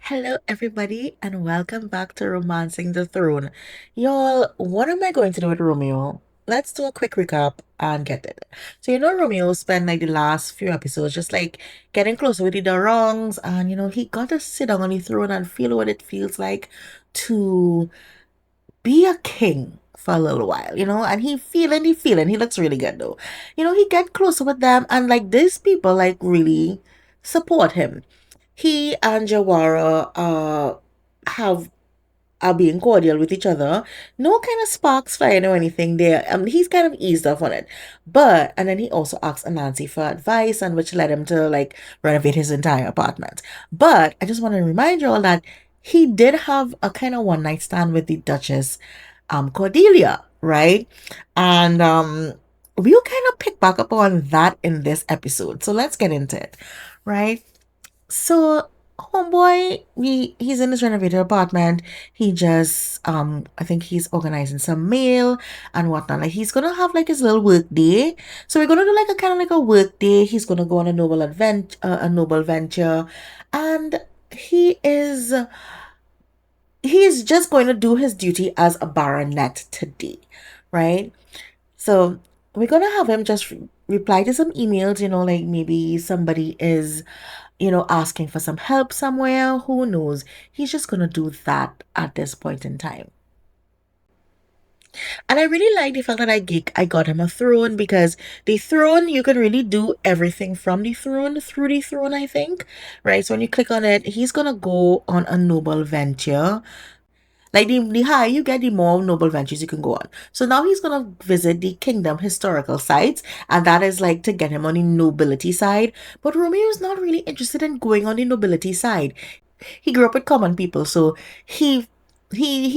Hello, everybody, and welcome back to Romancing the Throne. Y'all, what am I going to do with Romeo? Let's do a quick recap and get it. So, Romeo spent like the last few episodes just like getting closer with the Dorongs, and he got to sit down on the throne and feel what it feels like to be a king for a little while, and he looks really good though. He get closer with them, and like these people like really support him. He and Jawara have are being cordial with each other. No kind of sparks flying or anything there. He's kind of eased off on it. And then he also asked Anansi for advice, and which led him to like renovate his entire apartment. But I just want to remind you all that he did have a kind of one night stand with the Duchess Cordelia, right? And we'll kind of pick back up on that in this episode. So let's get into it, right? So homeboy, he's in his renovated apartment. He just I think he's organizing some mail and whatnot. Like he's gonna have like his little work day. So we're gonna do like a kind of like a work day. He's gonna go on a noble venture, and he's just going to do his duty as a baronet today, right? So we're gonna have him just reply to some emails, like maybe somebody is asking for some help somewhere. Who knows? He's just gonna do that at this point in time. And I really like the fact that I got him a throne, because the throne, you can really do everything from the throne through the throne, I think. Right? So when you click on it, he's gonna go on a noble venture. Like the higher you get, the more noble ventures you can go on. So now he's gonna visit the kingdom historical sites, and that is like to get him on the nobility side. But Romeo is not really interested in going on the nobility side. He grew up with common people, so he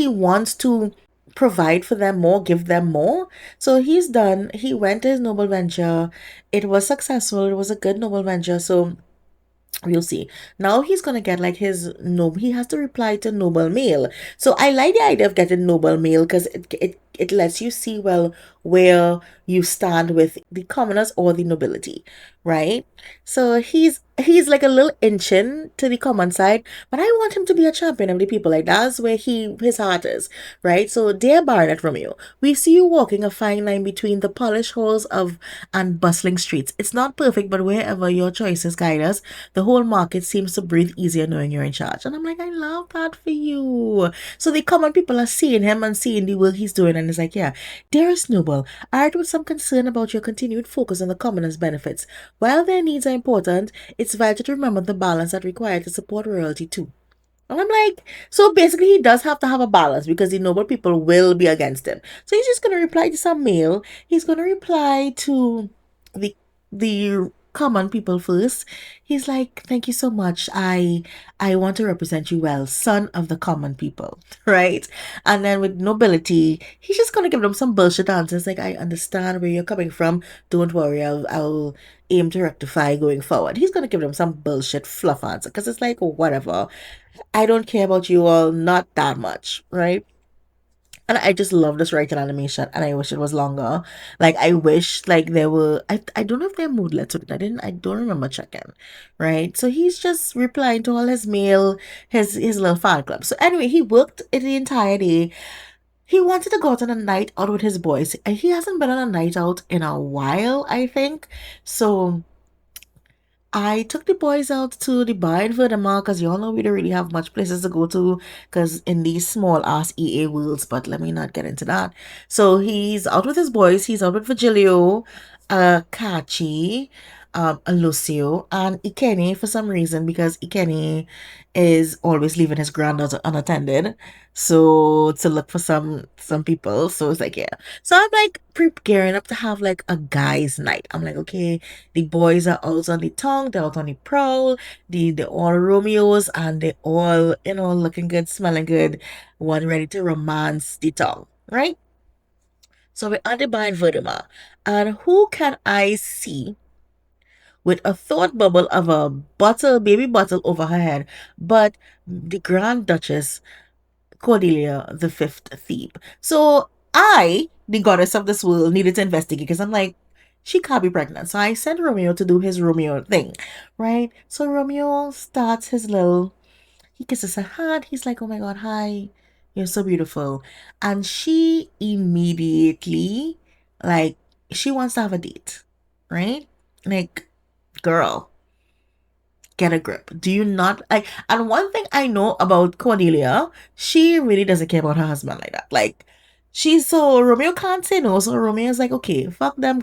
wants to provide for them more, give them more. So he's done. He went to his noble venture. It was successful. It was a good noble venture. So we'll see. Now he's gonna get like his noble. He has to reply to noble mail. So I like the idea of getting noble mail, because it lets you see well where you stand with the commoners or the nobility, right? So he's like a little inching to the common side, but I want him to be a champion of the people. Like that's where his heart is, right? So dear Baronet Romeo, we see you walking a fine line between the polished halls of and bustling streets. It's not perfect, but wherever your choices guide us, the whole market seems to breathe easier knowing you're in charge. And I'm like, I love that for you. So the common people are seeing him and seeing the work he's doing, and it's like, yeah, dearest noble, I write with some concern about your continued focus on the commoners' benefits. While their needs are important, it's vital to remember the balance that required to support royalty too. And I'm like, so basically he does have to have a balance, because the noble people will be against him. So he's just gonna reply to some mail. He's gonna reply to the the common people first. He's like, thank you so much. I want to represent you well, son of the common people. Right? And then with nobility, he's just gonna give them some bullshit answers like, I understand where you're coming from. Don't worry, I'll aim to rectify going forward. He's gonna give them some bullshit fluff answer, because it's like, whatever. I don't care about you all, not that much, right? And I just love this writing animation, and I wish it was longer. Like I wish like there were I don't know if they're moodlets with it. I don't remember checking. Right? So he's just replying to all his mail, his little fan club. So anyway, he worked it the entire day. He wanted to go out on a night out with his boys. And he hasn't been on a night out in a while, I think. So I took the boys out to the bar in Furthermore, because you all know we don't really have much places to go to, because in these small ass EA worlds, but let me not get into that. So he's out with his boys. He's out with Virgilio, Kachi, Lucio, and Ikeni for some reason, because Ikeni is always leaving his granddaughter unattended. So to look for some people. So it's like, yeah. So I'm like gearing up to have like a guys' night. I'm like, okay, the boys are out on the tongue, they're out on the prowl, they're all Romeos, and they all, looking good, smelling good, one ready to romance the tongue, right? So we're at the bar in Verduma. And who can I see with a thought bubble of a baby bottle over her head, but the Grand Duchess Cordelia, the fifth thief. So I, the goddess of this world, needed to investigate, because I'm like, she can't be pregnant. So I sent Romeo to do his Romeo thing, right? So Romeo starts his little He kisses her hand. He's like, oh my God, hi. You're so beautiful. And she immediately, like, she wants to have a date, right? Like, girl, get a grip. Do you not like? And one thing I know about Cordelia, she really doesn't care about her husband like that. Like, she's so Romeo can't say no. So Romeo's like, okay, fuck them,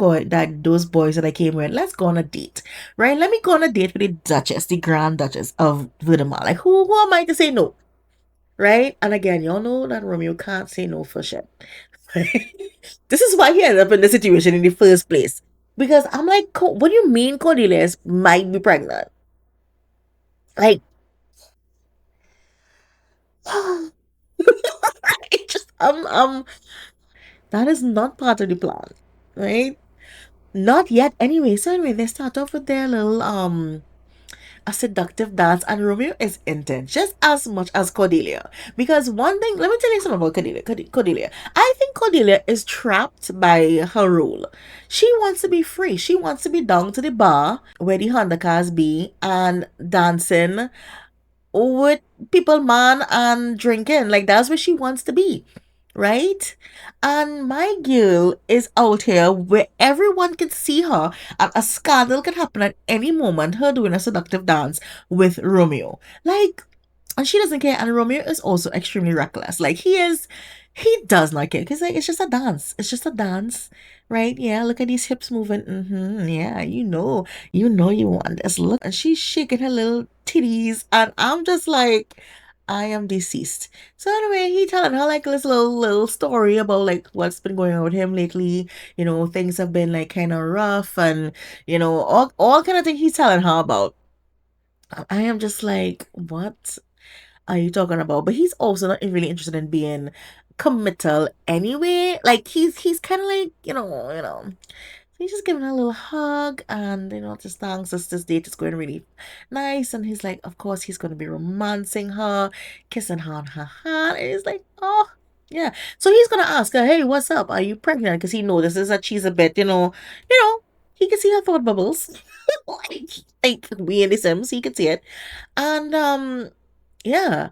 those boys that I came with. Let's go on a date, right? Let me go on a date with the Duchess, the Grand Duchess of Vidima. Like, who am I to say no, right? And again, y'all know that Romeo can't say no for shit. This is why he ended up in the situation in the first place. Because I'm like, what do you mean Cordelia might be pregnant? Like, it just that is not part of the plan, right? Not yet. Anyway, so anyway, they start off with their little a seductive dance, and Romeo is into it just as much as Cordelia. Because one thing, let me tell you something about Cordelia. Cordelia, I think Cordelia is trapped by her role. She wants to be free. She wants to be down to the bar where the Honda cars be and dancing with people, man, and drinking. Like, that's where she wants to be, right? And my girl is out here where everyone can see her, and a scandal can happen at any moment. Her doing a seductive dance with Romeo. Like, and she doesn't care. And Romeo is also extremely reckless. Like, he does not care because like it's just a dance. It's just a dance, right? Yeah, look at these hips moving. Yeah, you want this. Look, and she's shaking her little titties, and I'm just like, I am deceased. So anyway, he telling her like this little story about like what's been going on with him lately. You know, things have been like kind of rough, and you know, all kind of things he's telling her about. I am just like, what are you talking about? But he's also not really interested in being committal anyway. Like he's kind of like he's just giving her a little hug, and just thanks us. This date is going really nice, and he's like, of course, he's going to be romancing her, kissing her on her hand, and he's like, oh. Yeah, so he's gonna ask her, "Hey, what's up? Are you pregnant?" Because he notices that she's a bit, he can see her thought bubbles, like we in the Sims, he can see it, and yeah,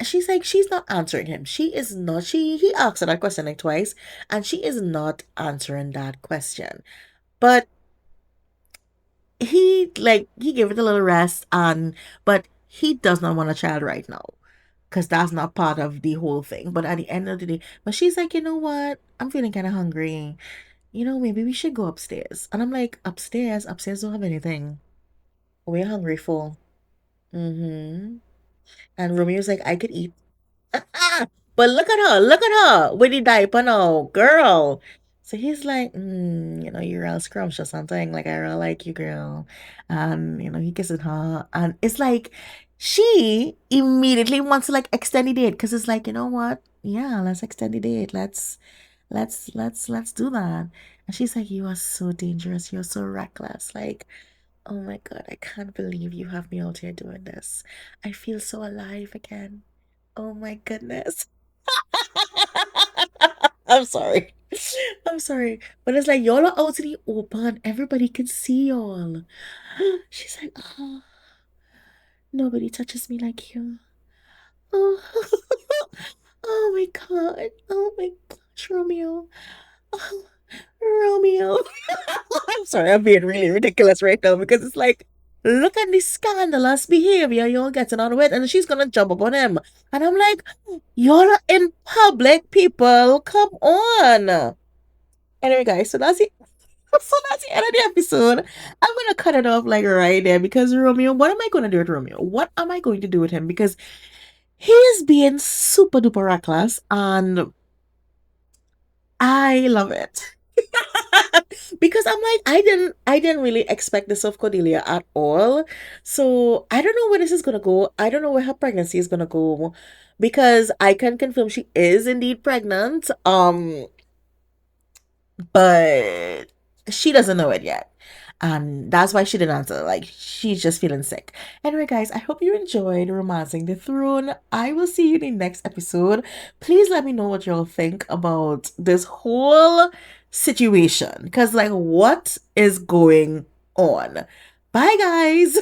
she's like, she's not answering him. She is not. He asked her that question like twice, and she is not answering that question. But he gave it a little rest, and but he does not want a child right now because that's not part of the whole thing. But at the end of the day, but she's like, you know what? I'm feeling kind of hungry. Maybe we should go upstairs. And I'm like, upstairs? Upstairs don't have anything. What are you hungry for? Mm-hmm. And Romeo's like, I could eat. But look at her with the diaper now, girl. So he's like, you're all scrumptious or something. Like, I really like you, girl. And, he kisses her. And it's like, she immediately wants to like extend the date because it's like, you know what? Yeah, let's extend the date. Let's do that. And she's like, you are so dangerous. You're so reckless. Like, oh my God, I can't believe you have me out here doing this. I feel so alive again. Oh my goodness. I'm sorry. I'm sorry. But it's like y'all are out in the open. Everybody can see y'all. She's like, oh, nobody touches me like you. Oh, oh my God. Oh my gosh, Romeo. Oh, Romeo. I'm sorry, I'm being really ridiculous right now because it's like, look at this scandalous behavior you're getting on with, and she's gonna jump up on him. And I'm like, you're in public, people. Come on. Anyway, guys, so that's the end of the episode. I'm gonna cut it off like right there because Romeo, what am I gonna do with Romeo? What am I going to do with him? Because he is being super duper reckless and I love it. Because I'm like, I didn't really expect this of Cordelia at all. So I don't know where this is gonna go. I don't know where her pregnancy is gonna go. Because I can confirm she is indeed pregnant. But she doesn't know it yet. And that's why she didn't answer. Like, she's just feeling sick. Anyway, guys, I hope you enjoyed Romancing the Throne. I will see you in the next episode. Please let me know what y'all think about this whole situation. Because, like, what is going on? Bye, guys.